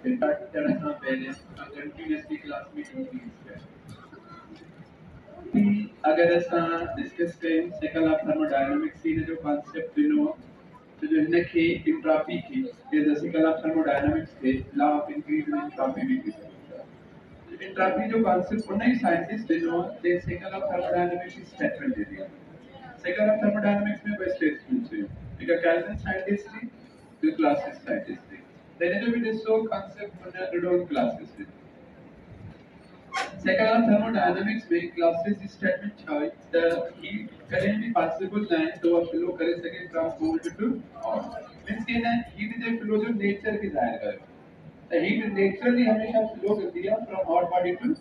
ज़्यादा पहले continuously class में इंक्रीज है कि अगर असां डिस्कस कयूं साइकिल ऑफ थर्मोडायनामिक्स ही जो कॉन्सेप्ट ॾिनो तो जो हिनखे इंट्रॉपी की इज साइकिल ऑफ थर्मोडायनामिक्स के law of increase in entropy भी थी इंट्रॉपी जो कॉन्सेप्ट उन ही साइंटिस्ट ॾिनो दे साइकिल ऑफ थर्मोडायनामिक्स जी स्टेटमेंट ॾिनी साइकिल ऑफ थर्मोडायनामिक्स में ॿ स्टेटमेंट्स हुयूं हिकु कैल्विन साइंटिस्ट थी ॿियो क्लासिक साइंटिस्ट थी त हिन जो बि ॾिसो कॉन्सेप्ट हुन ॾिनो क्लासिस ॾिनो Second on thermodynamics में classes statement है the heat current भी possible नहीं तो आप flow कर सके from cold to hot means कि ना heat जो flow जो nature की जाहिर करे the heat naturally हमेशा flow करती है from hot body to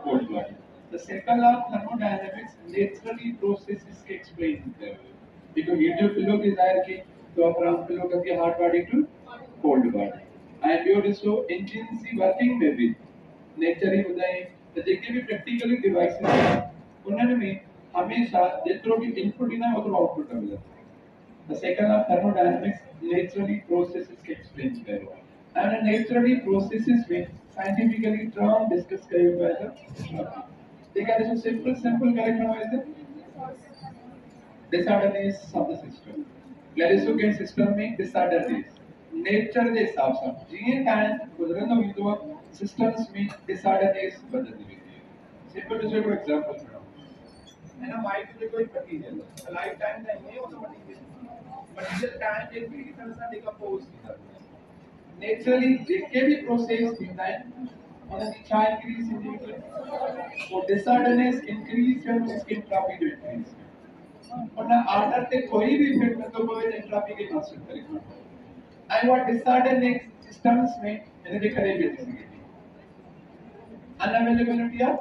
cold body the second law of thermodynamics naturally processes के explain करते हैं because heat जो flow की जाहिर की तो from flow करती है hot body to cold body and your so engine C working में भी नेचर ही ॿुधाई त जेके भी प्रैक्टिकली डिवाइसेस आहिनि उन्हनि में हमेशा जेतिरो भी इनपुट ईंदा ओतिरो आउटपुट मिलंदो the second of thermodynamics naturally processes के एक्सप्लेन कयो आहे ऐं नेचुरली प्रोसेसेस में साइंटिफिकली टर्म डिस्कस कयो वियो आहे जेका ॾिसो सिंपल करे खणो आहे disorderness of the system let us look at system में डिसऑर्डरनेस नेचर जे हिसाब सां जीअं टाइम गुज़रंदो वेंदो आहे systems में डिसऑर्डरनेस बदलती रहती है सिंपल दूसरे को एग्जांपल पढ़ाऊं है ना माइक में कोई मटेरियल है लाइफ टाइम का नहीं होता मटेरियल टाइम एक भी तरह से डिकम्पोज होता है नेचुरली जेके भी प्रोसेस थींदा आहिनि उनकी छा इंक्रीज थींदी है वो डिसऑर्डरनेस इंक्रीज जब उसकी एंट्रोपी जो इंक्रीज उन ऑर्डर ते कोई भी इफेक्ट न तो पवे एंट्रोपी के कांस्टेंट करे आई वांट डिसऑर्डरनेस सिस्टम्स में इनके करे भी थी unavailability of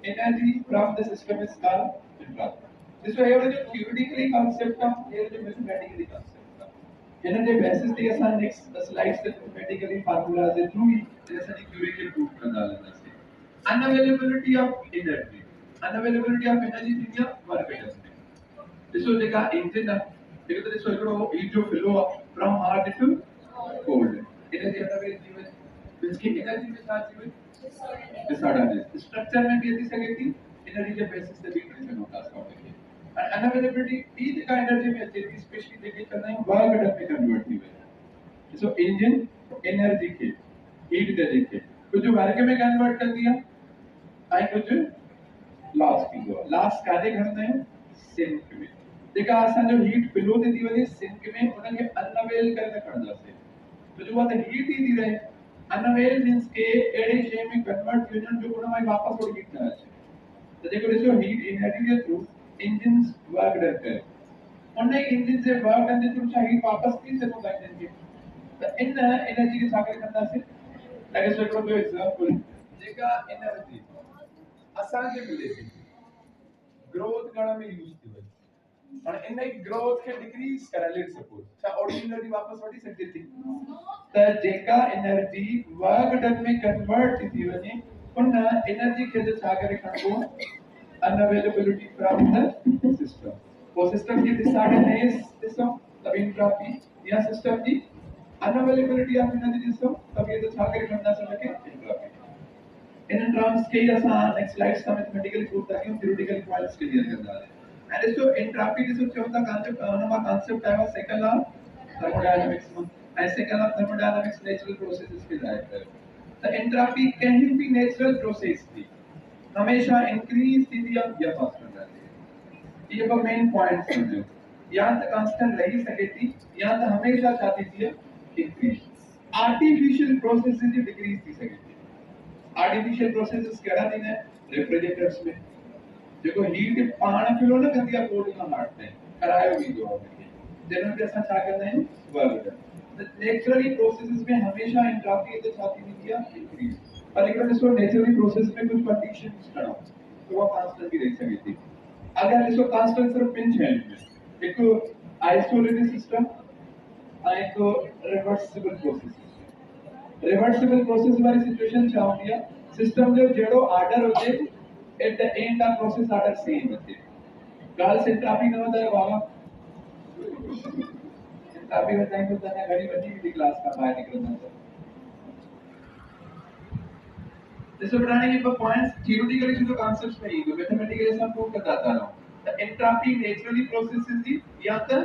energy from the system is called entropy. This way, here is the theoretically concept of here is the mathematically concept. Energy basis the असां next slides the mathematically formula से through ही जैसा कि theoretically proof करना लेना से. Unavailability of energy. Unavailability of energy थी या work done में. दिसो जेका engine है जेका तो दिसो हिकिड़ो heat जो flow from hot to cold. Energy unavailability में इसकी energy में साथ में डिसऑर्डरनेस स्ट्रक्चर में भी थी सके थी एनर्जी के बेसिस से भी कंडीशन होता है इसका और अनअवेलेबिलिटी भी का एनर्जी में अच्छी थी स्पेशली देखिए करना है वर्क डन में कन्वर्ट हुई है सो इंजन एनर्जी के हीट के देखे कुछ वर्क में कन्वर्ट कर दिया आई कुछ लॉस की हुआ लॉस कार्य करते हैं सिंक में देखा असां जो हीट फ्लो थी थी वने सिंक में उनके अनअवेल करने पड़दा से तो जो बात हीट ही थी रहे अनअवेल मींस के एड़े शे में कन्वर्ट यूनिट जो उन में वापस थोड़ी हीट ना अचे तो देखो दिसो हीट एनर्जी के थ्रू इंजन्स वर्क करते हैं उन इंजन से वर्क करने थ्रू चाहे हीट वापस थी सको था इंजन के तो इन एनर्जी के सागर करना से लाइक सो को एग्जांपल जेका एनर्जी असां के मिले थी ग्रोथ करण में यूज थी वई और इन ग्रोथ के डिक्रीज करा लेट सपोज छा ऑर्डिनरी वापस वठी सकती थी त जेका एनर्जी वर्क डन में कन्वर्ट थी वने उन एनर्जी के छा करे खणबो अनअवेलेबिलिटी फ्रॉम द सिस्टम वो सिस्टम की डिसऑर्डरनेस ॾिसो तब एंट्रोपी या सिस्टम की अनअवेलेबिलिटी ऑफ एनर्जी ॾिसो तब ये छा करे खणदा सके एंट्रोपी इन टर्म्स के असां नेक्स्ट स्लाइड्स में मैथमेटिकली प्रूव था कि थ्योरेटिकल पॉइंट्स क्लियर कंदा and so entropy is the concept I was second law thermodynamics and second law thermodynamics natural processes के जाहिर है तो entropy कहीं भी natural process थी हमेशा increase थी या constant रहती है ये वो main points हैं या तो constant रही सके थी या तो हमेशा चाहती थी increase artificial processes की decrease थी सके थी artificial processes क्या रहती हैं refrigerators में देखो हीट पाण फ्लो न कंदी आहे कोल्ड का हार्ट में करायो भी दो जनरल के साथ क्या करना है वर्क नेचुरली प्रोसेसेस में हमेशा एंट्रोपी के साथ ही दिया इंक्रीज पर अगर इसको नेचुरली प्रोसेस में कुछ कंडीशंस करो तो वो कांस्टेंट भी रह सकती थी अगर इसको कांस्टेंट सिर्फ पिंच है एक आइसोलेटेड सिस्टम एक रिवर्सिबल प्रोसेस वाली सिचुएशन छा होती है सिस्टम जो जेड़ो ऑर्डर होते at the end of process order same होते गर्ल्स एंट्रोपी न होता है बाबा एंट्रोपी होता है तो तने घड़ी बनी की क्लास का बाहर निकलना था इससे बढ़ाने के पॉइंट्स थियोरेटिकली जो कांसेप्ट्स में ही तो मैथमेटिकली सब प्रूव कर जाता है द एंट्रोपी नेचुरली प्रोसेसेस दी या तो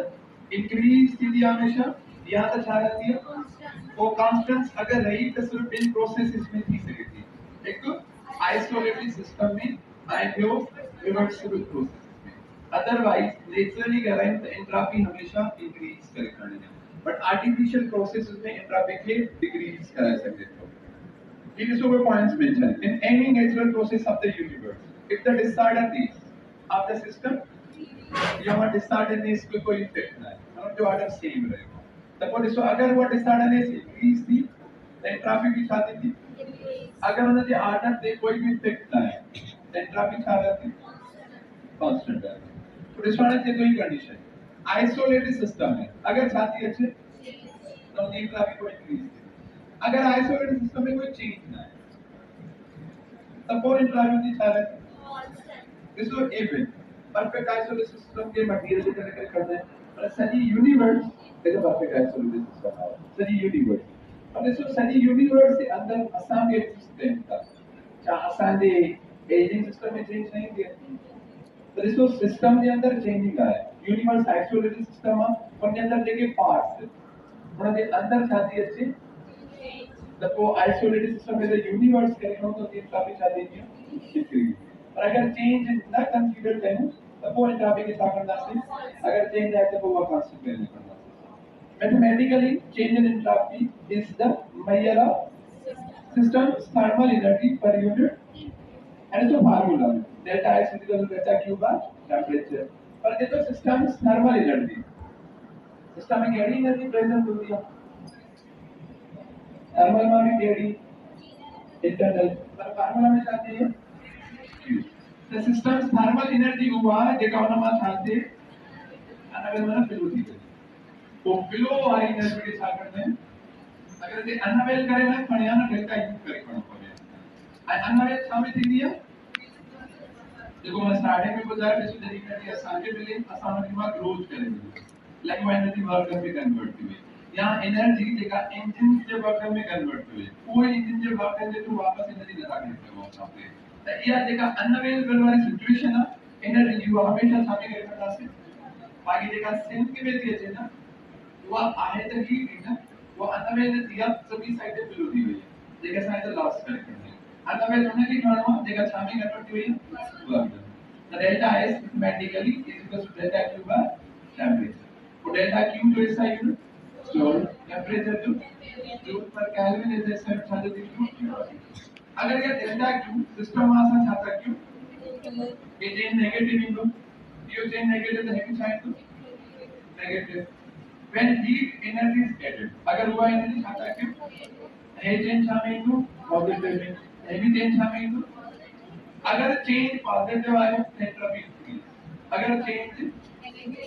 इंक्रीज थी हमेशा या तो छा रहती है वो कांस्टेंट्स अगर रही तो सिर्फ इन प्रोसेसेस में थी सकती एक आइसोलेटेड सिस्टम में आइडियो रिवर्सिबल प्रोसेसेस में अदरवाइज नेचुरली करंट एंट्रोपी हमेशा इंक्रीज करेगा बट आर्टिफिशियल प्रोसेसेस में एंट्रोपी के डिक्रीज करा सकते हैं it is over points mentioned in any natural process of the universe. If the disorderliness of the system, यहाँ disorderliness पे कोई इफेक्ट ना है, मतलब जो ऑर्डर सेम रहेगा. तब इसको अगर वो disorderliness increase थी, तो एंट्रोपी भी छाती थी. अगर उन्हें जो ऑर्डर दे कोई भी इफेक्ट ना है, तो एंट्रोपी छा रहती कांस्टेंट है. तो डिसऑर्डर से कोई कंडीशन. आइसोलेटेड सिस्टम है, अगर छाती अच्छे, तो एंट्रोपी को इंक्रीज अगर आइसोलेटेड सिस्टम में कोई चेंज ना है तब वो एंट्रोपी छा रहती है इसको इवन परफेक्ट आइसोलेटेड सिस्टम के मटेरियल से कनेक्ट कर दें और Sunny universe is a perfect isolated system है सनी यूनिवर्स अब इसको सनी यूनिवर्स के अंदर असम के एक्सिस्टेंस था जहां असम दे एजिंग सिस्टम में चेंज नहीं दिया तो इसको सिस्टम के अंदर चेंजिंग आया यूनिवर्स आइसोलेटेड सिस्टम है उनके अंदर देखे पार्ट्स उनके अंदर छाती अच्छे जब वो आइसोलेटेड सिस्टम में यूनिवर्स करेगा तो ये काफी शादी की और अगर चेंज ना कंसीडर करें तब वो एंट्रोपी के साथ करना से अगर चेंज आए तो वो कंसीडर नहीं करना mathematically change in entropy is the measure of system thermal energy per unit and इसका formula delta S equal to delta Q by temperature पर ये तो सिस्टम थर्मल एनर्जी सिस्टम में केड़ी एनर्जी प्रेजेंट होती है थर्मल में भी केड़ी इंटरनल पर फार्मूला में चाहते हैं the system's thermal energy हुआ जेका उन में चाहते अनवेल में फ्लो थी तो फ्लो वाली एनर्जी के साथ करते हैं अगर ये अनवेल करे ना खणिया ना डेल्टा यूज करे कोन पड़े अनवेल सामने थी दिया देखो मैं स्टार्टिंग में बताया जैसे तरीका दिया आगे मिले आसान दिमाग रोज करेंगे लाइक वो एनर्जी वर्क में कन्वर्ट हुई यहाँ एनर्जी जेका इंजन से वर्क में कन्वर्ट हुई कोई इंजन जो वर्क करे तो वापस एनर्जी लगा देते हैं वो सामने तो ये जेका अनअवेलेबल वाली सिचुएशन है एनर्जी जो हमेशा सामने करना से बाकी जेका सेंस के में दिए थे ना वो आहे तो ही ना वो अनअवेलेबल दिया सभी साइड पे फ्लो दी हुई है जेका साइड लॉस करके अनअवेलेबल होने की कारण जेका सामने कन्वर्ट हुई है work the delta S mathematically is equal to delta Q by temperature वो डेल्टा क्यू जो इसका यूनिट जोड़ टेंपरेचर जो जूल पर केल्विन इज द सेम छात्र दी अगर ये डेल्टा क्यू सिस्टम में आसा छाता क्यू ये चेंज नेगेटिव इनटू ये चेंज नेगेटिव तो heavy sign to negative when heat energy is added अगर हुआ एनर्जी छाता क्यू ये चेंज शामिल इनटू पॉजिटिव में हेवी चेंज शामिल इनटू अगर चेंज पॉजिटिव आया तो एंट्रोपी इंक्रीज अगर चेंज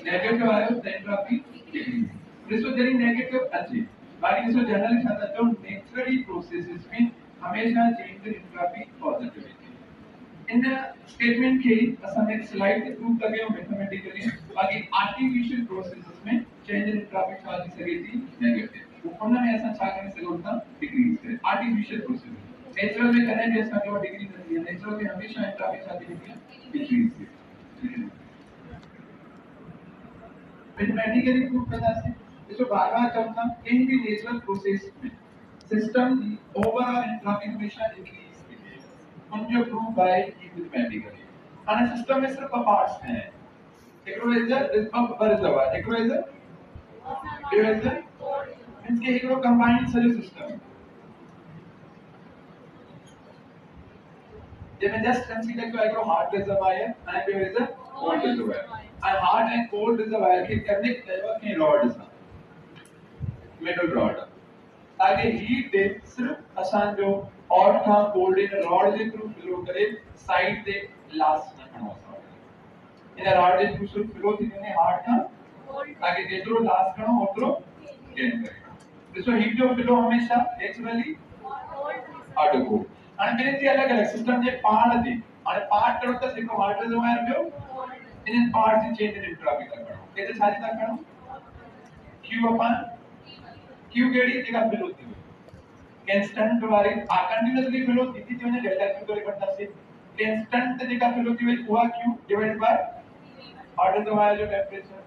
नेगेटिव आया तो entropy decrease this was very negative अच्छी बाकी इसको जनरली छाता जो नेचुरली प्रोसेसेस में हमेशा चेंज इन एंट्रोपी पॉजिटिव है इन स्टेटमेंट के असम एक स्लाइड पे प्रूव कर गए मैथमेटिकली बाकी आर्टिफिशियल प्रोसेसेस में चेंज इन एंट्रोपी छा दी सके थी नेगेटिव वो कोना में ऐसा छा करने से होता डिक्रीज है आर्टिफिशियल प्रोसेस नेचुरल में करने जैसा जो डिक्रीज होती है नेचुरल में हमेशा एंट्रोपी छा दी है डिक्रीज है मैथमेटिकली प्रूव करना से इसको बार-बार करना इन दी नेचुरल प्रोसेस में सिस्टम दी ओवरऑल एंट्रोपी हमेशा इंक्रीज होती है उन जो प्रूव बाय मैथमेटिकली और सिस्टम में सिर्फ पार्ट्स हैं equation is up reservoir equation means के एक कंबाइंड सर्विस सिस्टम जब जस्ट कंसीडर को एक hard reservoir and there is a cold reservoir and hot and cold reservoir के कनेक्ट है के रॉड सा मेटल रॉड आगे हीट दे सिर्फ आसान जो हॉट था कोल्ड इन रॉड के थ्रू फ्लो करे साइड दे लास्ट ना खणो इन रॉड के थ्रू फ्लो थी ने हार्ट था आगे जेतरो लास्ट खणो ओतरो गेन करे दिस हीट जो फ्लो हमेशा नेचुरली हॉट को અને બેથી અલગ અલગ સિસ્ટમ જે પાર્ટ હતી અને પાર્ટ કરો તો સિકો વાટર જોવાય રહ્યો એને પાર્ટ થી ચેન્જ ઇન એન્ટ્રોપી કરવાનો એટલે સારી તા કરો q upon q કેડી જેકા ફિલ હોતી હોય constant वाली continuously flow थी जो ने डेल्टा क्यू करे करता से constant जेका flow थी वो हुआ क्यू divided by order तो आया जो temperature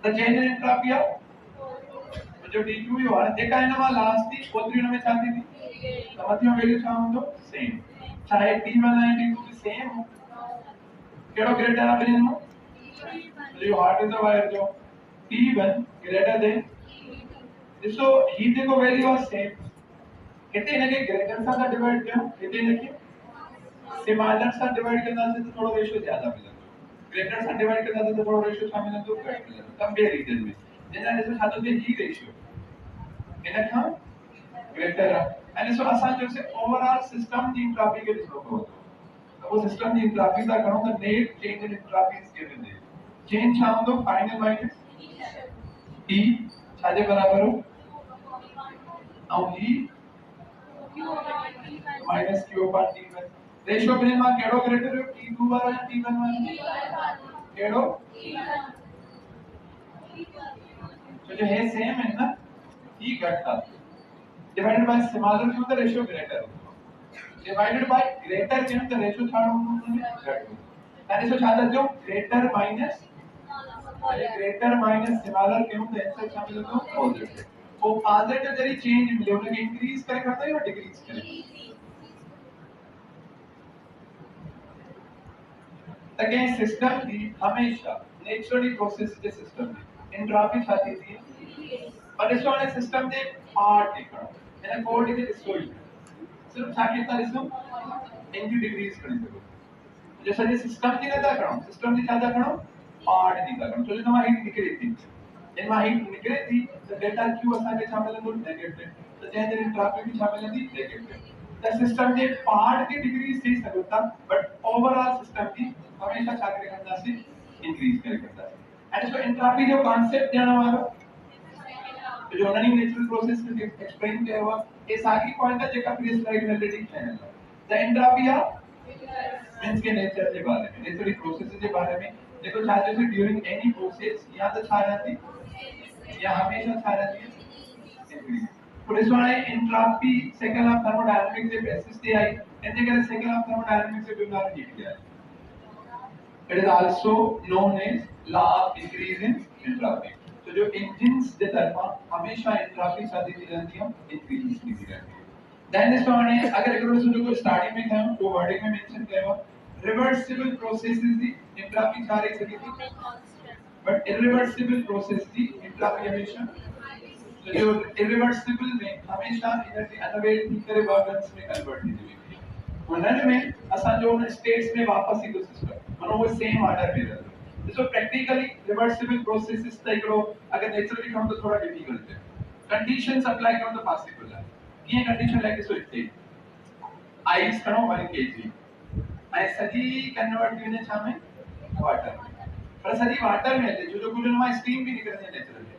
the change in entropy of जो dq हुआ जेका है ना लास्ट थी O3 में चाहती थी तो मध्य वैल्यू चाहूं तो सेम चाहे T1 है T2 भी सेम हो केड़ो ग्रेटर है बिन नो जो हार्ट इज द वायर जो T1 greater than so heat को वैल्यू वाज सेम कहते हैं ना कि ग्रेटर सा डिवाइड किया कहते हैं ना कि सिमिलर सा डिवाइड करना से तो थोड़ा रेशियो ज्यादा मिलता है ग्रेटर सा डिवाइड करना से तो थोड़ा रेशियो कम मिलता तो घट मिलता है कंपैरिजन में जेना जैसे साथ में ही रेशियो है ना ग्रेटर एंड सो असा जो से ओवरऑल सिस्टम की एंट्रोपी के डिस्कस हो तो वो सिस्टम की एंट्रोपी का करो तो net change in entropy is given there change हम तो फाइनल माइनस T छाजे बराबर हो और ही minus q upon t1 ratio बिन मा केड़ो ग्रेटर हो t2 वाला या t1 वाला केड़ो तो जो है सेम है ना ही घटता डिवाइडेड बाय सिमिलर क्यों तो ratio greater divided by greater क्यों तो रेशियो थानो घट यानी सो छाता जो ग्रेटर माइनस सिमिलर क्यों तो आंसर शामिल तो पॉजिटिव वो पॉजिटिव जरी चेंज मिले उन्हें इंक्रीज करे करता है या डिक्रीज करे अगेन सिस्टम की हमेशा नेचुरली प्रोसेस के सिस्टम की एंट्रोपी छाती थी और इस वाले सिस्टम के पार्ट देखो यानी कोड के डिस्ट्रॉय सिर्फ छाती था इसमें एंटी डिक्रीज कर दो जैसे ये सिस्टम की रहता करो सिस्टम की चाहता करो पार्ट दी करो तो जो हमारी निकली थी इन माही निकली थी तो डेल्टा क्यू असा के शामिल है तो नेगेटिव तो जैसे एंट्रोपी भी शामिल है नेगेटिव द सिस्टम के पार्ट की डिग्री से सकता बट ओवरऑल सिस्टम की हमेशा छात्र करना से इंक्रीज करे करता है एंड सो एंट्रोपी जो कांसेप्ट जाना वाला तो जो रनिंग नेचुरल प्रोसेस के एक्सप्लेन किया हुआ ये सारी पॉइंट है जेका प्रीवियस स्लाइड में ऑलरेडी है द एंट्रोपी ऑफ मींस के नेचर के बारे में नेचुरल प्रोसेस के बारे में देखो चाहे से ड्यूरिंग एनी प्रोसेस या तो छा जाती या हमेशा छा जाती है increase For this one, entropy, second of thermodynamics से basis से आई, ऐसे करे second of thermodynamics से विभाग किया गया है. It is also known as law of increase in entropy. तो जो engines के तरफ हमेशा entropy साथ ही रहती है, increase की रहती है. Then this one है, अगर एक रोज़ जो starting में था, तो wording में mention किया हुआ, reversible processes दी entropy सारे से की थी, but irreversible process the entropy हमेशा तो जो irreversible में हमेशा एनर्जी अनअवेलेबल करे वर्जन्स में कन्वर्ट थी हुई उन्हें में असा जो स्टेट्स में वापस ही सिस्टम मनो वो सेम ऑर्डर में रहता सो प्रैक्टिकली रिवर्सिबल प्रोसेसेस तकड़ो अगर नेचुरली हम तो थोड़ा डिफिकल्ट है कंडीशंस अप्लाई करो तो पॉसिबल है ये कंडीशन लाइक सो इथे आइस करो 1 kg ऐ सजी कन्वर्ट करने छामे वाटर पर सजी वाटर में है जो कुछ में स्टीम भी निकलती है नेचुरली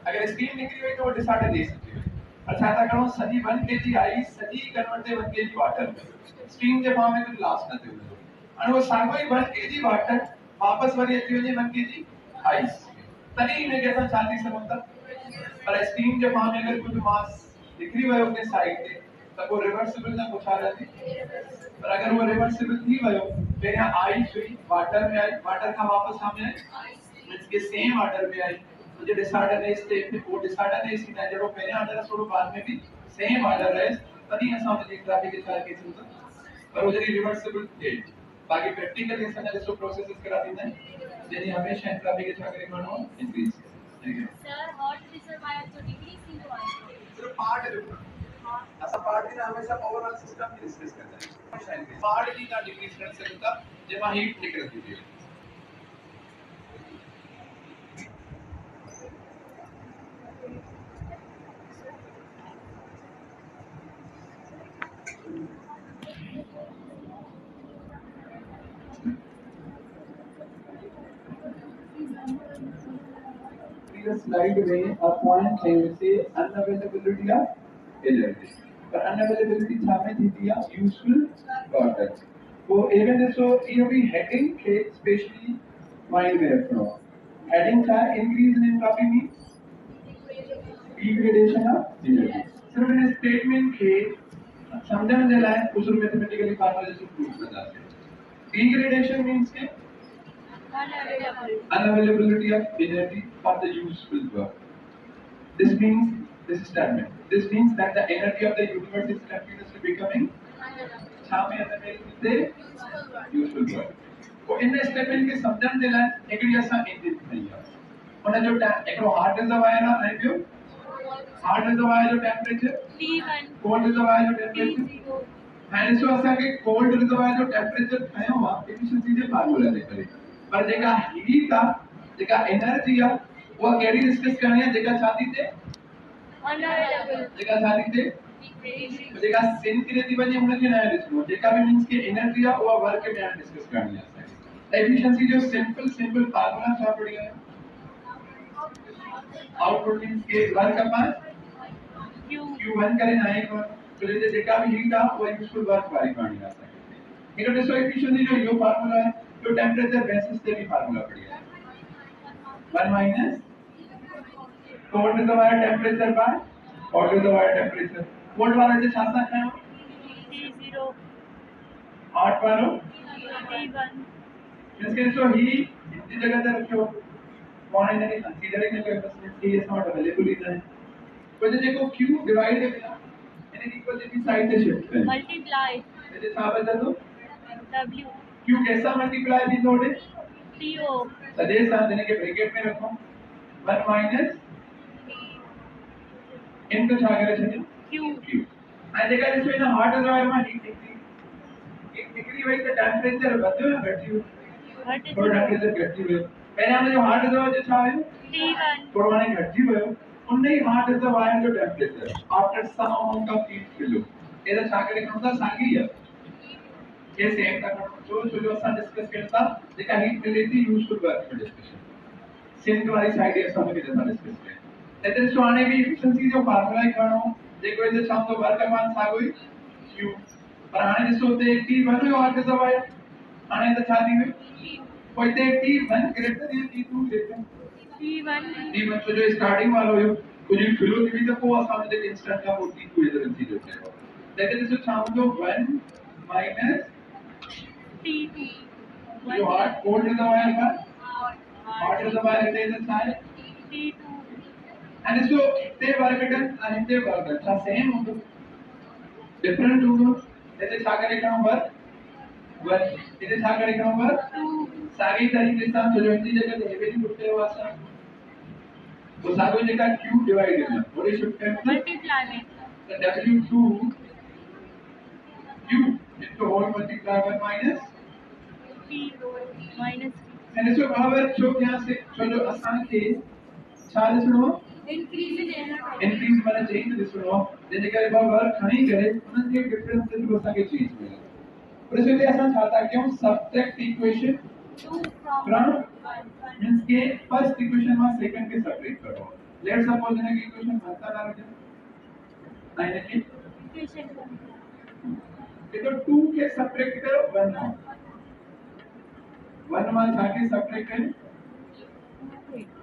अगर स्टीम निकली हुई तो वो डिसऑर्डर दे सकती है अच्छा आता करो सजी 1 kg आइस सजी कन्वर्ट से 1 kg वाटर में स्टीम के फॉर्म में तो लास्ट ना दे और वो सागो ही 1 kg वाटर वापस वरी अची वने 1 kg आइस तनी में कैसा चाहती समझता पर स्टीम के फॉर्म में अगर कुछ मास निकली हुई अपने साइड पे तब वो रिवर्सिबल ना कुछ आ जाती पर अगर वो रिवर्सिबल थी वयो फिर यहाँ आइस हुई वाटर में आई वाटर का वापस सामने आई मींस के सेम वाटर में आई मुझे डिसऑर्डर है स्टेट में वो डिसऑर्डर है इसकी जो पहले ऑर्डर थोड़ा बाद में भी सेम ऑर्डर है तभी ऐसा मुझे ग्राफिक के साथ केस होता पर वो जरी रिवर्सिबल थे बाकी प्रैक्टिकल इंसान ने जो प्रोसेसेस करा देते हैं यानी हमेशा एंट्रोपी के साथ करना इंक्रीज सर हॉट रिजर्वायर जो डिग्री थी वो आई सिर्फ पार्ट है ऐसा पार्ट की हमेशा ओवरऑल सिस्टम की डिस्कस करता है पार्ट की का डिक्रीज कर सकता जब हीट निकलती है slide में a point है उसे unavailability of energy पर unavailability सामने दी दिया useful water वो even so ये भी heading के especially mind में रखना heading का increase in entropy means degradation of energy सिर्फ इन स्टेटमेंट के समझण जे लाइ कुझु मैथमेटिकली फॉर्मूला जो प्रूफ कंदासीं। डिग्रेडेशन मींस के unavailability of energy for the useful work. This means this statement. This means that the energy of the universe is continuously becoming useful work. तो इन statement के समझण जे लाइ हिकिड़ी असां इंजिन ठाही आहे। उन जो हिकिड़ो हार्ड रिजर्वायर आहे ऐं ॿियो हार्ड रिजर्वायर जो टेम्परेचर T1 कोल्ड रिजर्वायर जो टेम्परेचर T0 हाणे ॾिसो असांखे कोल्ड रिजर्वायर जो टेम्परेचर ठाहियो आहे एफिशिएंसी जे फार्मूला जे करे, पर जेका हीट आहे जेका एनर्जी आहे उहा कहिड़ी डिस्कस करणी आहे जेका छा थी थिए unavailable जेका छा थी थिए जेका सिन किरे थी वञे हुनखे न ॾिसणो जेका बि मींस के एनर्जी आहे उहा वर्क में डिस्कस करणी आहे असांखे। एफिशिएंसी जो सिंपल फार्मूला छा पढ़ी है आउटपुट मींस के वर्क अपॉन Q1 करे ना एक तो जे जेका भी हीट आहे उहा यूजफुल वर्क वारी करणी आहे असांखे। हिकु ॾिसो एफिशिएंसी जो इहो फार्मूला आहे जो टेम्परेचर बेसिस ते भी फार्मूला पढ़ी है 1 minus cold reservoir temperature by hot reservoir temperature. Cold वाला जे छा सां खयो T0 हॉट वालो T1 इसके सो ही इतनी जगह पे रखो कौन है नहीं कंसीडरिंग के capacity is not available in है तो देखो q डिवाइड है यानी इक्वल की साइड से शिफ्ट करें multiply जैसे साहब बता दो W q कैसा मल्टीप्लाई भी जोड़े TO सदैव साथ देने के ब्रैकेट में रखो 1 माइनस इनटू छा करे छे Q q आ देखा इसमें ना हॉट रिजर्वायर में हीट एक डिग्री वही तो टेम्परेचर बढ़ियो या घटियो थोड़ा टेम्परेचर घटी हुई पहले हमने जो हार्ड रिजर्वायर जो छा है T1 थोड़ा माने घटी हुई उनने ही हार्ड रिजर्वायर जो temperature after some amount of heat flow एदा छा करे कौन सा सागी है ये सेम का जो असा डिस्कस करता जेका हीट मिली थी यूजफुल वर्क में डिस्कशन सिंक वाली साइड है सब के जैसा डिस्कस करें लेकिन सो आने भी एफिशिएंसी जो फार्मूला है करो देखो इधर शाम तो वर्क मान सागोई q पर आने जिसो ते T1 जो हार्ड रिजर्वायर आने तो छा दी हुई कोई ते T1 ग्रेटर या T2 लेते T1 T1 तो जो स्टार्टिंग वाला हो कुछ भी फ्लो थी तो को आसान से इंस्टेंट का वो T2 इधर थी जो है लेकिन जिसो शाम जो 1 माइनस T2 जो हार्ड कोल्ड रिजर्वायर का हार्ड रिजर्वायर के इधर था T2 and so they work done and they work done the same होगा different होगा जैसे छा करे काम वर्क वर्क इधर छा करे काम वर्क सारी तरीके से हम जो इतनी जगह पे हेवी उठते हो आसान वो सागो जगह q डिवाइड है और ये शिफ्ट करके multiply में the w2 q into whole multiply by minus T minus and so बराबर जो यहाँ से जो आसान के चार सुनो increase in energy इंक्रीज वाला चेंज दिसनो जैसे करे बार वर्क खणी करे उनके डिफरेंस से जो असांखे चेंज मिले और इसलिए असां छाता क्यों subtract equation 2 from from means के फर्स्ट इक्वेशन में सेकंड के सब्ट्रैक्ट करो लेट्स सपोज ने की इक्वेशन बनता ना रहे आने की equation ये तो 2 के सब्ट्रैक्ट करो 1 मान जाके सब्ट्रैक्ट करें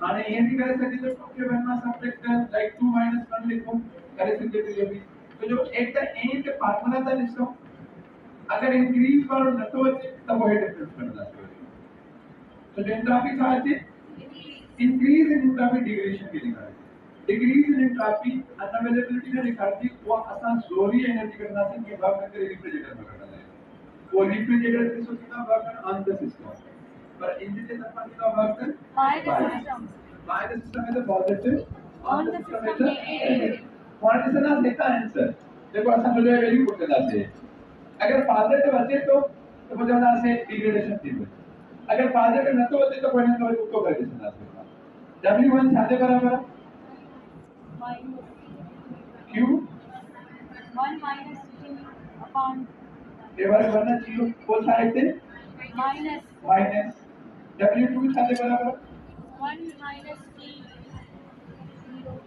आने ये भी कर सकते तो 2 के 1 मान सब्ट्रैक्ट कर लाइक 2 - 1 लिखो कर सकते हो ये भी तो जो एट द एंड फार्मूला था लिखो अगर इंक्रीज वाला न तो तब वो डिफरेंस करना चाहिए तो जो एंट्रोपी था है इंक्रीज इन एंट्रोपी डिग्रेडेशन के लिखा है डिक्रीज इन एंट्रोपी अनअवेलेबिलिटी ने लिखा थी वो आसान जोरी एनर्जी करना से कि वर्क करके रिफ्रिजरेटर में करना है वो रिफ्रिजरेटर से कितना वर्क ऑन द सिस्टम पर इंजन के तरफ कितना वर्क है by the system by the system is a positive on the system negative point से ना देता आंसर देखो आसान हो जाए वैल्यू पुट करना से अगर पॉजिटिव बचे तो मुझे ना से डिग्रेडेशन थी अगर पॉजिटिव न तो होते तो कोई ना कोई उसको कर देना था w1 साथे बराबर minus q 1 minus T upon ये बार बनना चाहिए को साइड से minus माइनस w2 साथे बराबर 1 minus T 0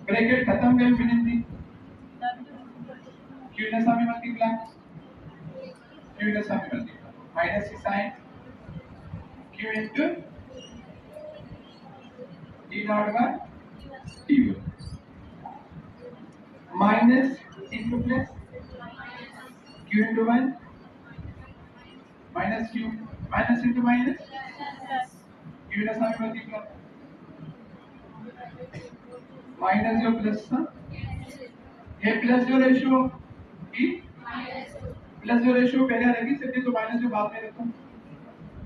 ब्रैकेट खत्म गई विनती W q ने सामने मल्टीप्लाई q ने सामने मल्टीप्लाई माइनस की sign q into d naught by t1 minus into plus, q into 1, minus q, minus into minus, q ना सामने multiply, minus जो plus था, ये plus जो ratio की, plus जो ratio पहले रहेगी सकते तो minus जो बाद में रखो,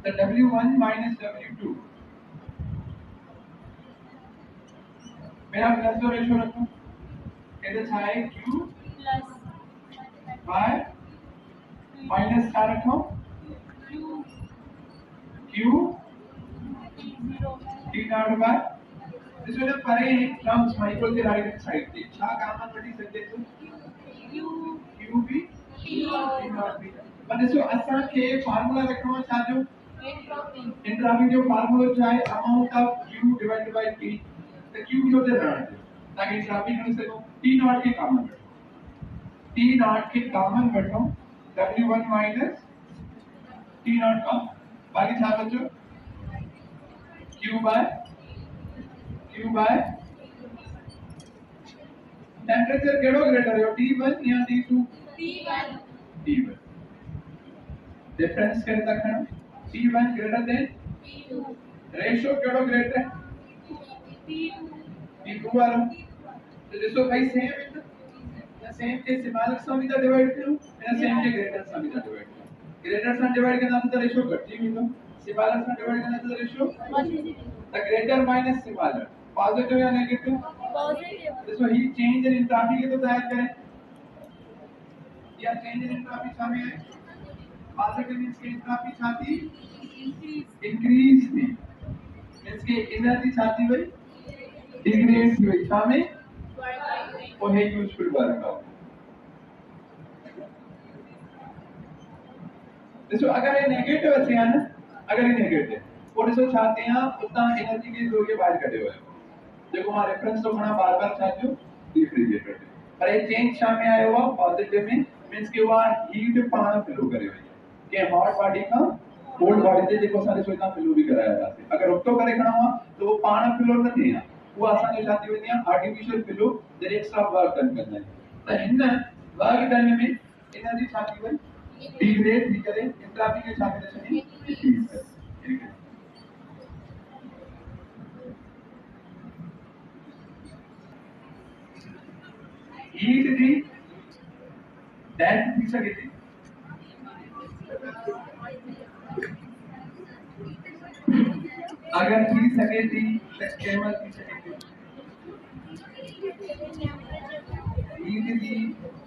the w1 minus w2, मेरा plus जो ratio रखो, इधर छाए q by minus क्या रखो, q t naught by, इसमें जब परे टर्म्स माइक्रो के राइट हैंड साइड पे क्या कॉमन बड़ी सकते तो q भी t naught भी, पर इसको असल के फार्मूला रखना चाहते हो, एंट्रोपी जो फार्मूला जो है amount of q divided by t, तो q जो दे रहा है ताकि एंट्रोपी कर सको, t naught के कॉमन बैठो, t naught के कॉमन बैठो, w1 minus t naught का, बाकी क्या बचो q by टेम्परेचर केड़ो ग्रेटर है T1 या T2, T1 डिफरेंस करे तखण T1 greater than T2, ratio केड़ो ग्रेटर है T2 वाला, तो जिसको भाई सेम है ना, सेम के सिंबॉलिक सम इधर डिवाइड करो या सेम के ग्रेटर सम इधर डिवाइड करो, ग्रेटर सम डिवाइड करना तो रेशियो घटती हुई, तो सिंबॉलिक सम डिवाइड करना तो ratio the greater minus symbolic, positive या नेगेटिव, पॉजिटिव, सो ही चेंज इन एंट्रोपी के तो तैयार करें या चेंज इन एंट्रोपी सामने है, पॉजिटिव मींस के एंट्रोपी छाती इंक्रीज थी, मींस के एनर्जी छाती हुई डिक्रीज हुई सामने और है यूजफुल वर्क आउट, देखो अगर ये नेगेटिव है ना, अगर ये नेगेटिव और इसको चाहते हैं उतना एनर्जी के जो ये बाहर कटे हुए हैं, देखो हमारा रेफरेंस तो बना बार-बार चाहते हो रेफ्रिजरेटर में, पर ये चेंज सामने आया हुआ पॉजिटिव में, मींस के वहां हीट पाना फ्लो करे हुए कि हॉट बॉडी का कोल्ड बॉडी से देखो सारे सोचना फ्लो भी कराया जाते, अगर ऑक्टो करे खड़ा हुआ तो वो पाना फ्लो नहीं है, वो आसान हो जाती हुई है artificial flow, there extra work करना है, तो इन वर्क करने में एनर्जी छाती हुई डिग्रेड नहीं करे, एंट्रोपी के छाती से नहीं डिक्रीज करे, हीट दी दैट थी सके थी, अगर थी सके थी केवल थी सके थी, हीट दी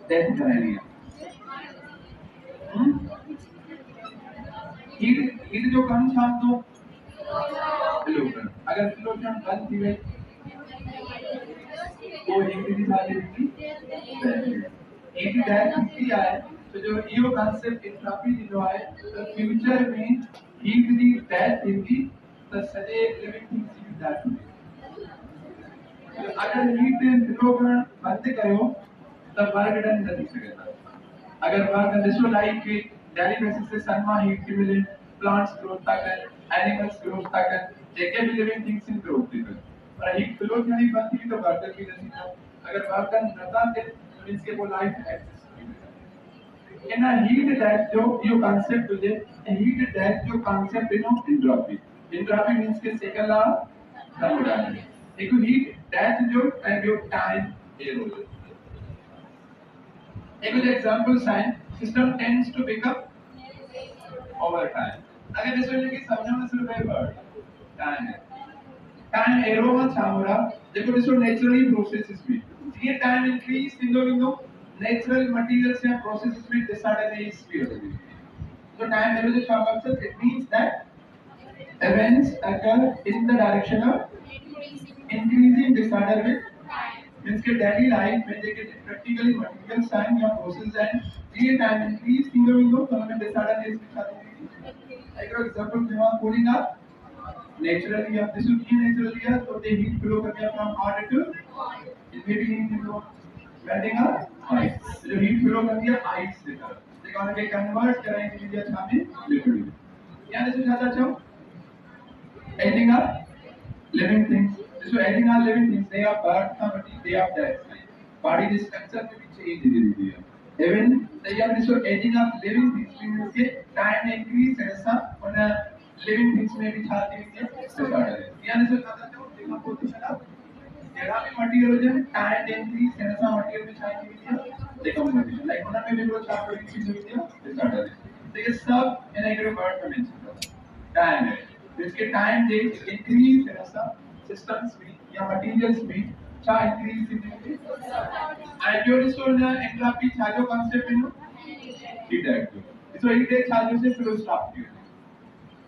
दैट करानी है, हीट जो कम छाप दो किलोग्राम, अगर किलोग्राम बंद थी गई तो हीट दी सारी हीट दैट थी आए, तो जो यो कांसेप्ट एंट्रोपी जो है तो फ्यूचर में हीट दी दैट थी तो सजे लिविंग थिंग्स की दैट हुई, तो अगर हीट किलोग्राम बंद करो तब वर्क डन नहीं सकता, अगर work this like daily basis से सनमा हीट की मिले, प्लांट्स ग्रोथ तक, एनिमल्स ग्रोथ तक, जेके भी लिविंग थिंग्स इन ग्रोथ तक, पर हीट फ्लो नहीं बनती तो वर्क भी नहीं था, अगर वर्क डन रहता थे तो मींस के वो life exist in heat that जो यो कांसेप्ट तुझे हीट दैट जो concept in entropy, entropy means के सेकंड लॉ थर्मोडायनामिक्स, एक हीट दैट जो एंड जो टाइम एरो, एक example sign system tends to pick up over time, अगर इस वजह की समझना सिर्फ है वर्ड टाइम एरो में छामरा, देखो इसको नेचुरली प्रोसेसेस में ये time increase window natural materials या प्रोसेसेस में disorder speed, so time arrow जो छामरा से it means that events occur in the direction of increasing disorder with means के daily life में देखे practically material sign या process and ये time increase window तो हमें disorder है इसके साथ एक एग्जांपल जो हम कूलिंग अप नेचुरली या फिजिकली नेचुरली है तो दे हीट फ्लो करके from hot to it may be heat flow melting up ice, जो हीट फ्लो कर दिया आइस से तरफ देखो हम के कन्वर्ट कराएंगे मीडिया छामे लिक्विड, यानी जो चाहता चाहो ending up living things, so ending up living things they are birth comedy, they are death, body structure में भी change धीरे-धीरे है. Even the young is aging of living things means के time increase ऐसा और living things में भी छाती में disorder है. यानी सो कहते हैं वो decomposition of जेड़ा भी material है time increase ऐसा material में छाती में decomposition. Like उन्हें में भी वो छाती में चीज़ होती है disorder है. तो ये सब इन एक word में mention करते हैं. Time है. इसके time दे increase ऐसा systems में या materials में चा increase significantly. And your resource entropy charge concept in heat active. So heat charge से flow stop किया.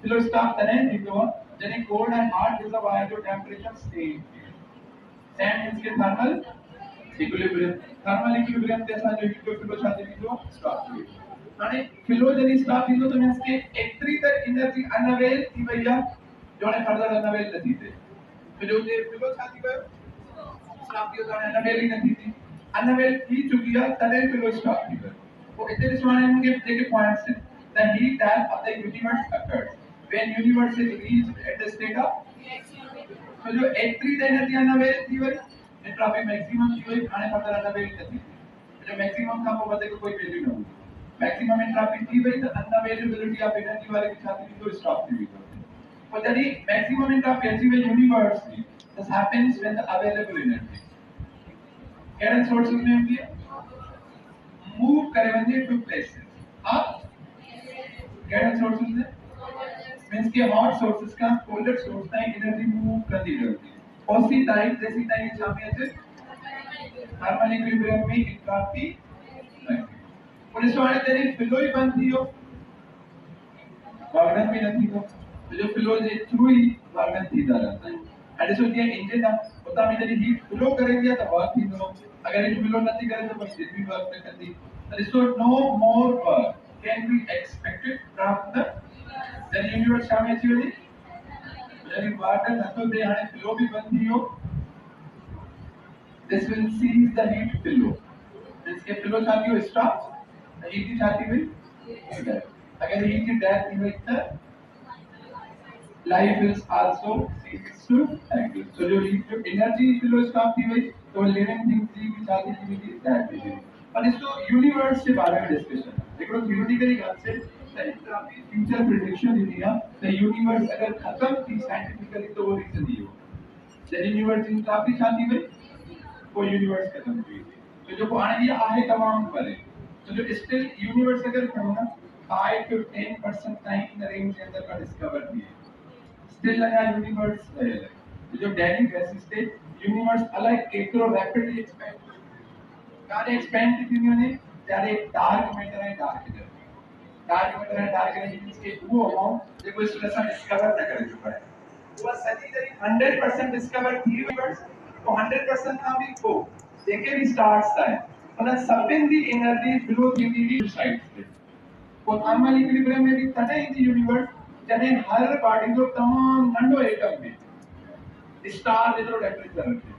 Flow stop तने निकलो जने cold and hot reservoir जो temperature same. Same इसके thermal equilibrium. Thermal equilibrium जैसा जो heat flow charge निकलो stop किया. माने flow जने stop निकलो तो इसके एक्ट्री तक energy unavail थी भैया जो ने further unavail नहीं थे. तो जो ये flow charge का stop किया तो unavail ही नहीं थी. Unavail ही चुकी है तने flow stop किया. So it is one and give take a point. The heat that of the universe occurs when universe is reached at the state of. So जो entry the energy unavail थी वही entropy maximum थी वही खाने पर unavail थी. जो maximum था वो बदले को कोई value नहीं. Maximum entropy थी वही तो unavailability of energy वाले की छाती में तो stop थी. So that is maximum entropy achieve in universe. This happens when the available energy. Current sources में होती है. Move करे बंदे to places. अब current sources में means के hot sources का cold source का energy move कर दी जाती है. उसी टाइम जैसी टाइम शामिल है thermal equilibrium में entropy पुलिस वाले तेरी flow ही बंद थी हो वागन भी नहीं हो तो जो flow जे through ही वागन थी जा रहा है. ऐसे होती है engine ना होता है तेरी heat flow करेंगे तो work ही हो अगर ये flow नहीं करे तो मशीन भी work नहीं करती. So no more work can be expected from the universe शामिल थी होती यदि वाटर नतो दे हने flow भी बंद थी हो this will cease the heat flow. इसके flow चाहती हो stop heat की चाहती हुई अगर heat की death नहीं हुई तो life is also ceases to exist. So जो energy flow stop थी हुई तो living things की चाहती हुई death भी हुई. और इसको यूनिवर्स के बारे में डिस्कशन देखो theoretically concept entropy future prediction India the universe अगर खत्म थी साइंटिफिकली तो वो रीजन ही हो द यूनिवर्स एंट्रोपी शांति में वो यूनिवर्स खत्म हुई तो जो आने दिया आहे तमाम पर तो जो स्टिल यूनिवर्स अगर होना 5 to 10% टाइम इन रेंज के अंदर का डिस्कवर किया स्टिल लगा यूनिवर्स जो डेली बेसिस पे यूनिवर्स अलग केतरो रैपिडली एक्सपेंड कार्य एक्सपेंड कितनी होने यार एक डार्क मैटर है डार्क एनर्जी मींस के वो अमाउंट देखो इस तरह डिस्कवर न कर चुका है वो सदी तरी 100% डिस्कवर थी यूनिवर्स तो 100% का भी को देखे भी स्टार्स था और सबइन the energy below the side पे वो थर्मल इक्विलिब्रियम में भी तने दी यूनिवर्स जने हर बॉडी जो तमाम नंढो एटम में स्टार जेतरो टेंपरेचर रखे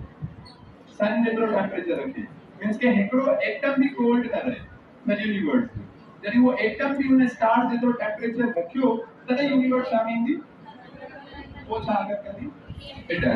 सन जेतरो टेंपरेचर रखे मींस के हेकड़ो एटम भी कोल्ड कर रहे है यूनिवर्स जरी वो एटम भी उन्हें स्टार जेतरो टेंपरेचर रखियो तने यूनिवर्स शामिल थी वो छा कर करी इट है